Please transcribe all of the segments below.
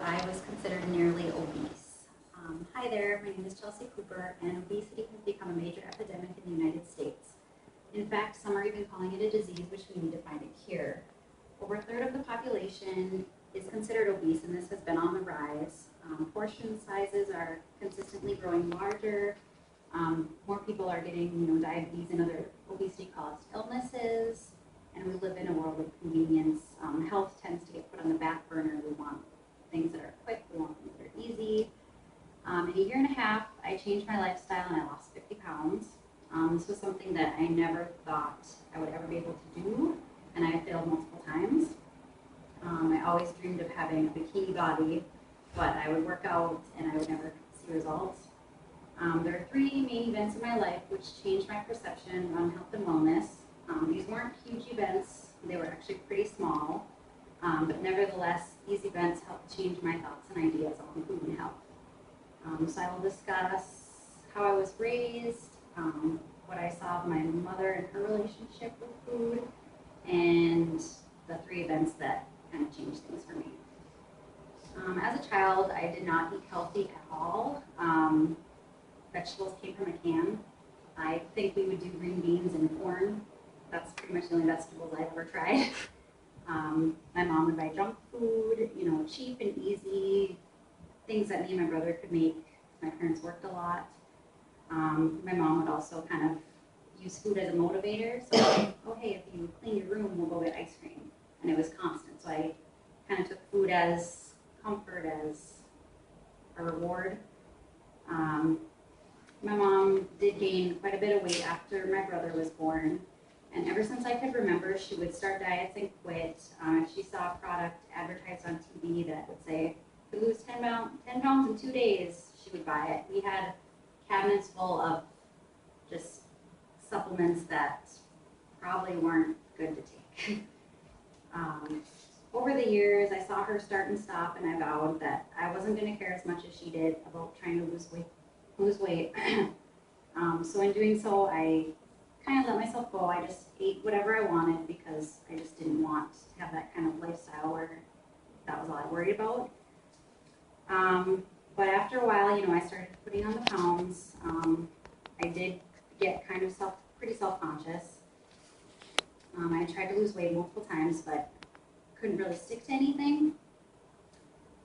I was considered nearly obese. Hi there, my name is Chelsea Cooper, and obesity has become a major epidemic in the United States. In fact, some are even calling it a disease which we need to find a cure. Over a third of the population is considered obese, and this has been on the rise. Portion sizes are consistently growing larger. More people are getting, diabetes and other obesity-caused illnesses, and we live in a world of convenience. Health tends to get put on the back burner. We want things that are quick. We want things that are easy. In a year and a half, I changed my lifestyle and I lost 50 pounds. This was something that I never thought I would ever be able to do, and I failed multiple times. I always dreamed of having a bikini body, but I would work out and I would never see results. There are three main events in my life which changed my perception on health and wellness. These weren't huge events, they were actually pretty small, but nevertheless, these events helped change my thoughts and ideas on food and health. So I will discuss how I was raised, what I saw of my mother and her relationship with food, and the three events that kind of changed things for me. As a child, I did not eat healthy at all. Vegetables came from a can. I think we would do green beans and corn. That's pretty much the only vegetables I've ever tried. My mom would buy junk food, cheap and easy, things that me and my brother could make. My parents worked a lot. My mom would also kind of use food as a motivator. So like, oh hey, if you clean your room, we'll go get ice cream. And it was constant. So I kind of took food as comfort, as a reward. My mom did gain quite a bit of weight after my brother was born. And ever since I could remember, she would start diets and quit. If she saw a product advertised on TV that would say, "You lose 10 pounds in 2 days," she would buy it. We had cabinets full of just supplements that probably weren't good to take. Over the years, I saw her start and stop, and I vowed that I wasn't going to care as much as she did about trying to lose weight. So in doing so, I kind of let myself go. I just ate whatever I wanted because I just didn't want to have that kind of lifestyle where that was all I worried about. But after a while, I started putting on the pounds. I did get kind of pretty self-conscious. I tried to lose weight multiple times, but couldn't really stick to anything.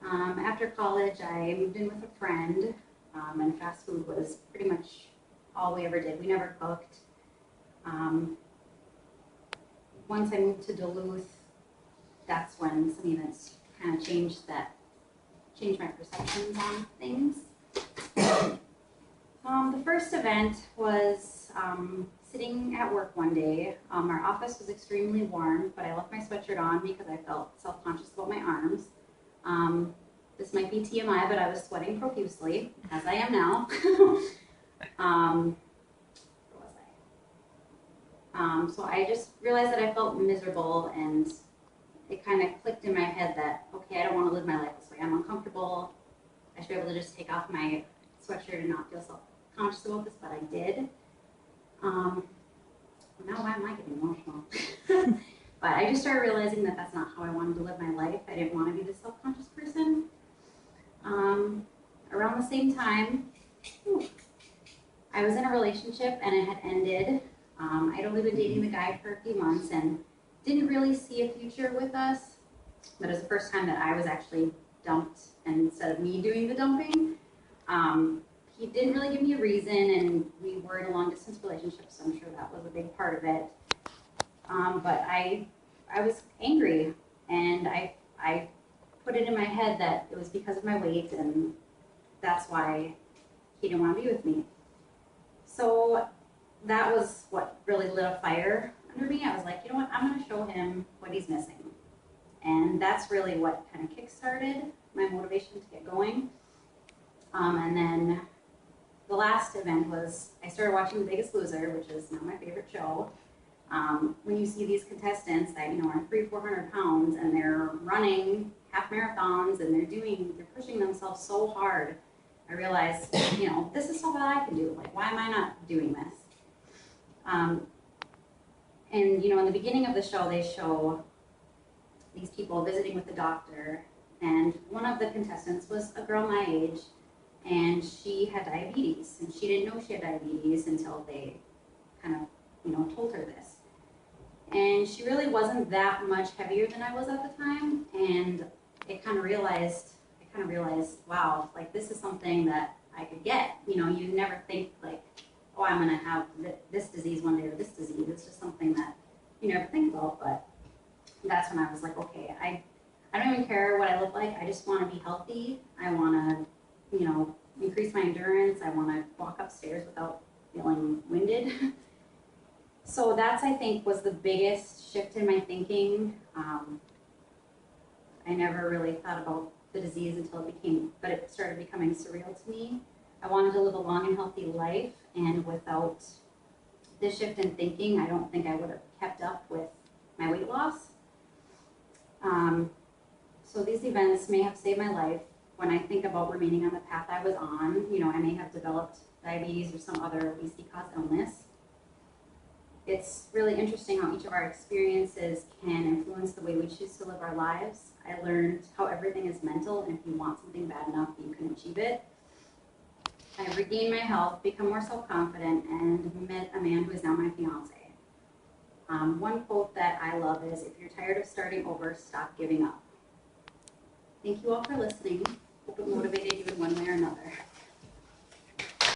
After college, I moved in with a friend, and fast food was pretty much all we ever did. We never cooked. Once I moved to Duluth, that's when some events kind of changed my perceptions on things. The first event was sitting at work one day. Our office was extremely warm, but I left my sweatshirt on because I felt self-conscious about my arms. This might be TMI, but I was sweating profusely, as I am now. Where was I? So I just realized that I felt miserable, and it kind of clicked in my head that, okay, I don't want to live my life this way. I'm uncomfortable. I should be able to just take off my sweatshirt and not feel self-conscious about this, but I did. Now why am I getting emotional? But I just started realizing that that's not how I wanted to live my life. I didn't want to be this self-conscious person. Around the same time, I was in a relationship and it had ended. I'd only been dating the guy for a few months and didn't really see a future with us. But it was the first time that I was actually dumped, and instead of me doing the dumping. He didn't really give me a reason, and we were in a long-distance relationship, so I'm sure that was a big part of it. But I was angry, and I put it in my head that it was because of my weight, and that's why he didn't want to be with me. So that was what really lit a fire under me. I was like, you know what, I'm going to show him what he's missing. And that's really what kind of kick-started my motivation to get going. And then the last event was I started watching The Biggest Loser, which is now my favorite show. When you see these contestants that are 300-400 pounds and they're running half marathons and they're pushing themselves so hard, I realized, this is something I can do. Like, why am I not doing this? And in the beginning of the show, they show these people visiting with the doctor, And one of the contestants was a girl my age, and she had diabetes, and she didn't know she had diabetes until they kind of, told her this. And she really wasn't that much heavier than I was at the time, and I kind of realized, wow, like this is something that I could get. You never think like, oh, I'm gonna have this disease one day or this disease. It's just something that you never think about. But that's when I was like, okay, I don't even care what I look like. I just want to be healthy. I want to, increase my endurance. I want to walk upstairs without feeling winded. So that's, I think, was the biggest shift in my thinking. I never really thought about the disease until it started becoming surreal to me. I wanted to live a long and healthy life, and without this shift in thinking, I don't think I would have kept up with my weight loss. So these events may have saved my life. When I think about remaining on the path I was on, I may have developed diabetes or some other obesity-caused illness. It's really interesting how each of our experiences can influence the way we choose to live our lives. I learned how everything is mental, and if you want something bad enough, you can achieve it. I've regained my health, become more self-confident, and met a man who is now my fiance. One quote that I love is, if you're tired of starting over, stop giving up. Thank you all for listening. Hope it motivated you in one way or another.